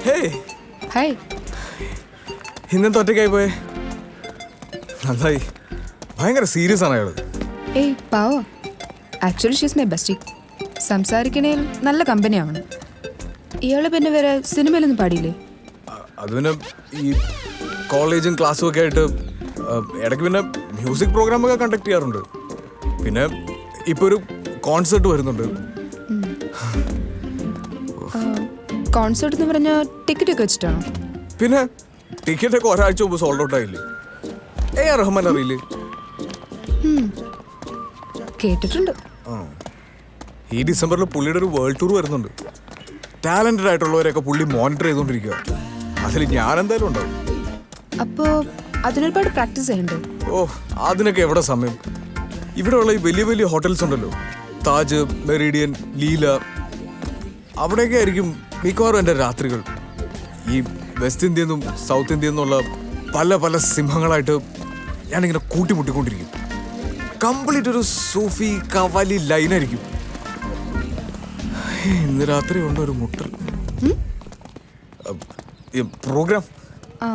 Hey hi. ഇന്നത്തെ ഒറ്റയ്ക്കായി പോയേ നന്നായി. ഭയങ്കര സീരിയസ് ആണ് അയാള്. ഏയ് പാവോ. Actually she's my bestie. സംസാരിക്കണേൽ നല്ല കമ്പനി ആവണം. ഇയാള് പിന്നെ വേറെ സിനിമയിലൊന്നും പാടിയില്ലേ? അത് പിന്നെ ഈ കോളേജും ക്ലാസ്സും ഒക്കെ ആയിട്ട് ഇടയ്ക്ക് പിന്നെ മ്യൂസിക് പ്രോഗ്രാമൊക്കെ കണ്ടക്ട് ചെയ്യാറുണ്ട്. പിന്നെ ഇപ്പോൾ ഒരു കോൺസേർട്ട് വരുന്നുണ്ട്. കോൺസേർട്ട് എന്ന് പറഞ്ഞാൽ ടിക്കറ്റ് ഒക്കെ വെച്ചിട്ടാണോ? പിന്നെ ടിക്കറ്റൊക്കെ ഒരാഴ്ച മുമ്പ് സോൾഡ് ഔട്ട് ആയില്ലേ? AR റഹ്മാൻ അറിയില്ലേ? കേട്ടിട്ടുണ്ട്. ഈ ഡിസംബറിൽ പുള്ളിയുടെ ഒരു വേൾഡ് ടൂർ വരുന്നുണ്ട്. ടാലന്റഡ് ആയിട്ടുള്ളവരെയൊക്കെ പുള്ളി മോണിറ്റർ ചെയ്തുകൊണ്ടിരിക്കുക. അതിൽ ഞാൻ എന്തായാലും ഉണ്ടാവും. അപ്പോ അതിനൊരുപാട് പ്രാക്ടീസ് ചെയ്യണ്ടേ? ഓ, അതിനൊക്കെ എവിടെ സമയം? ഇവിടെയുള്ള ഈ വലിയ വലിയ ഹോട്ടൽസ് ഉണ്ടല്ലോ, താജ്, മെറിഡിയൻ, ലീല, അവിടെയൊക്കെ ആയിരിക്കും മിക്കവാറും എൻ്റെ രാത്രികൾ. ഈ വെസ്റ്റ് ഇന്ത്യയിൽ നിന്നും സൗത്ത് ഇന്ത്യയിൽ നിന്നുള്ള പല പല സിംഹങ്ങളായിട്ട് ഞാനിങ്ങനെ കൂട്ടിമുട്ടിക്കൊണ്ടിരിക്കും. കംപ്ലീറ്റ് ഒരു സൂഫി കവാലി ലൈനായിരിക്കും. ഇന്ന് രാത്രി ഉണ്ട് ഒരു മുട്ടൽ പ്രോഗ്രാം. ആ